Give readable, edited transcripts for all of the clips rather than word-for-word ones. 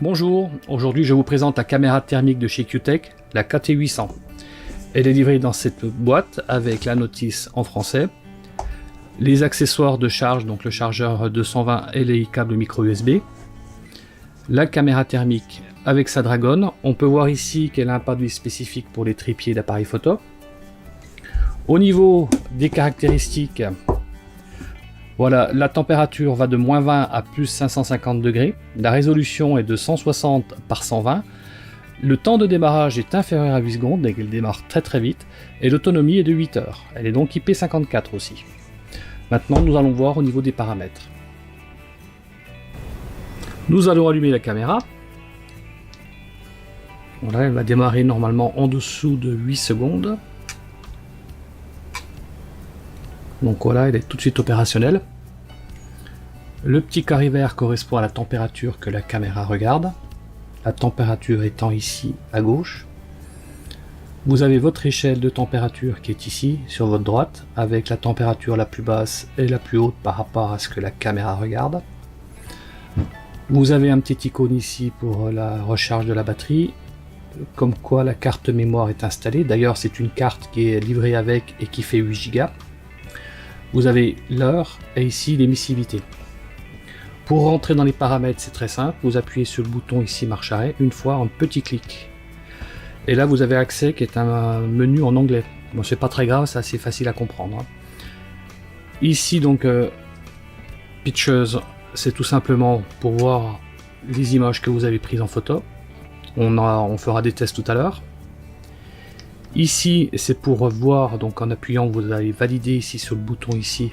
Bonjour, aujourd'hui je vous présente la caméra thermique de chez Q-Tech, la KT800. Elle est livrée dans cette boîte avec la notice en français, les accessoires de charge, donc le chargeur 220 et les câbles micro USB, la caméra thermique avec sa dragonne. On peut voir ici qu'elle a un padouille spécifique pour les trépieds d'appareil photo. Au niveau des caractéristiques, voilà, la température va de -20 à plus 550 degrés. La résolution est de 160 par 120. Le temps de démarrage est inférieur à 8 secondes, donc elle démarre très vite. Et l'autonomie est de 8 heures. Elle est donc IP54 aussi. Maintenant, nous allons voir au niveau des paramètres. Nous allons allumer la caméra. Voilà, elle va démarrer normalement en dessous de 8 secondes. Donc voilà, elle est tout de suite opérationnelle. Le petit carré vert correspond à la température que la caméra regarde. La température étant ici à gauche. Vous avez votre échelle de température qui est ici sur votre droite, avec la température la plus basse et la plus haute par rapport à ce que la caméra regarde. Vous avez un petit icône ici pour la recharge de la batterie, comme quoi la carte mémoire est installée. D'ailleurs, c'est une carte qui est livrée avec et qui fait 8 Go. Vous avez l'heure et ici l'émissivité. Pour rentrer dans les paramètres, c'est très simple. Vous appuyez sur le bouton ici marche arrêt une fois, un petit clic. Et là, vous avez accès qui est un menu en anglais. Bon, c'est pas très grave, c'est assez facile à comprendre. Ici, donc, Pictures, c'est tout simplement pour voir les images que vous avez prises en photo. On fera des tests tout à l'heure. Ici, c'est pour voir, donc en appuyant, vous allez valider ici sur le bouton ici.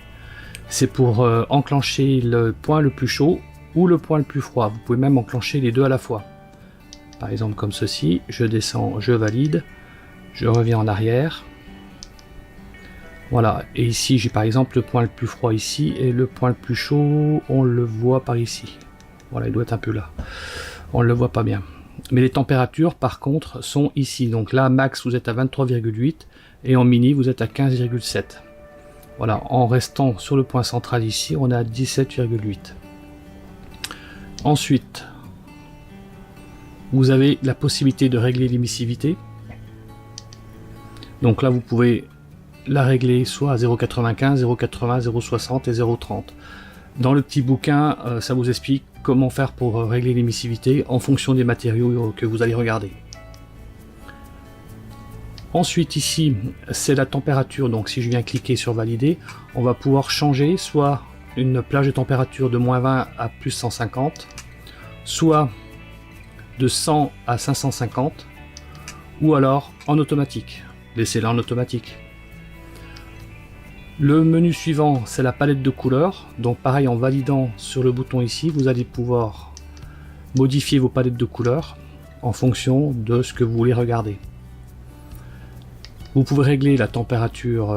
C'est pour enclencher le point le plus chaud ou le point le plus froid. Vous pouvez même enclencher les deux à la fois. Par exemple comme ceci, je descends, je valide, je reviens en arrière. Voilà, et ici j'ai par exemple le point le plus froid ici et le point le plus chaud, on le voit par ici. Voilà, il doit être un peu là. On ne le voit pas bien. Mais les températures par contre sont ici. Donc là max vous êtes à 23,8 et en mini vous êtes à 15,7. Voilà, en restant sur le point central ici, on est à 17,8. Ensuite, vous avez la possibilité de régler l'émissivité. Donc là vous pouvez la régler soit à 0,95, 0,80, 0,60 et 0,30. Dans le petit bouquin, ça vous explique comment faire pour régler l'émissivité en fonction des matériaux que vous allez regarder. Ensuite ici, c'est la température, donc si je viens cliquer sur valider, on va pouvoir changer soit une plage de température de -20 à plus 150, soit de 100 à 550, ou alors en automatique. Laissez-la en automatique. Le menu suivant, c'est la palette de couleurs. Donc pareil, en validant sur le bouton ici, vous allez pouvoir modifier vos palettes de couleurs en fonction de ce que vous voulez regarder. Vous pouvez régler la température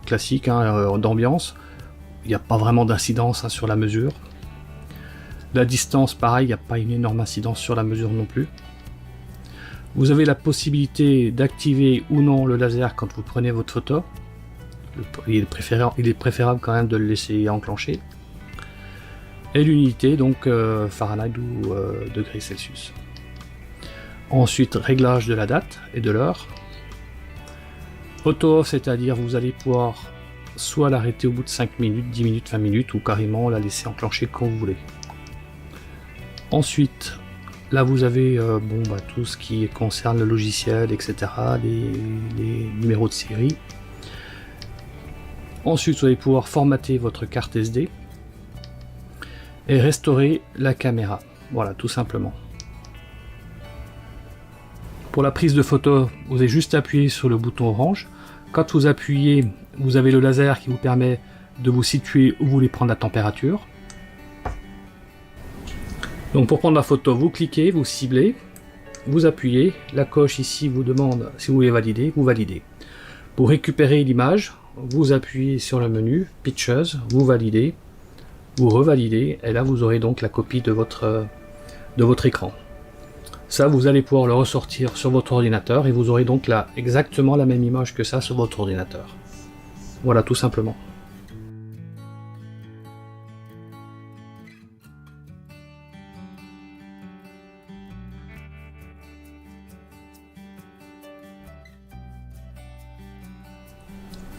classique d'ambiance. Il n'y a pas vraiment d'incidence sur la mesure. La distance, pareil, il n'y a pas une énorme incidence sur la mesure non plus. Vous avez la possibilité d'activer ou non le laser quand vous prenez votre photo. Il est préférable quand même de le laisser enclencher. Et l'unité, donc Fahrenheit ou degrés Celsius. Ensuite, réglage de la date et de l'heure. Auto off, c'est-à-dire vous allez pouvoir soit l'arrêter au bout de 5 minutes, 10 minutes, 20 minutes, ou carrément la laisser enclencher quand vous voulez. Ensuite, là vous avez tout ce qui concerne le logiciel, etc., les numéros de série. Ensuite, vous allez pouvoir formater votre carte SD et restaurer la caméra. Voilà, tout simplement. Pour la prise de photo, vous avez juste appuyé sur le bouton orange. Quand vous appuyez, vous avez le laser qui vous permet de vous situer où vous voulez prendre la température. Donc pour prendre la photo, vous cliquez, vous ciblez, vous appuyez, la coche ici vous demande si vous voulez valider, vous validez. Pour récupérer l'image, vous appuyez sur le menu Pictures, vous validez, vous revalidez, et là vous aurez donc la copie de votre écran. Ça, vous allez pouvoir le ressortir sur votre ordinateur et vous aurez donc là exactement la même image que ça sur votre ordinateur. Voilà, tout simplement.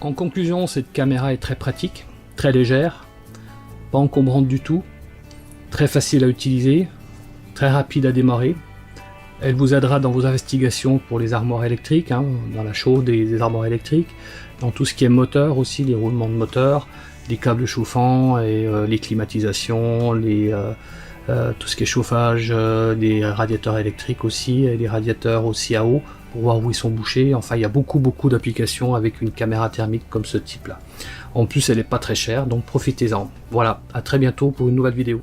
Donc en conclusion, cette caméra est très pratique, très légère, pas encombrante du tout, très facile à utiliser, très rapide à démarrer. Elle vous aidera dans vos investigations pour les armoires électriques, hein, dans la chaude des armoires électriques, dans tout ce qui est moteur aussi, les roulements de moteur, les câbles chauffants et les climatisations, tout ce qui est chauffage, des radiateurs électriques aussi, et les radiateurs aussi à eau, pour voir où ils sont bouchés. Enfin, il y a beaucoup d'applications avec une caméra thermique comme ce type là. En plus, elle n'est pas très chère, donc profitez-en. Voilà, à très bientôt pour une nouvelle vidéo.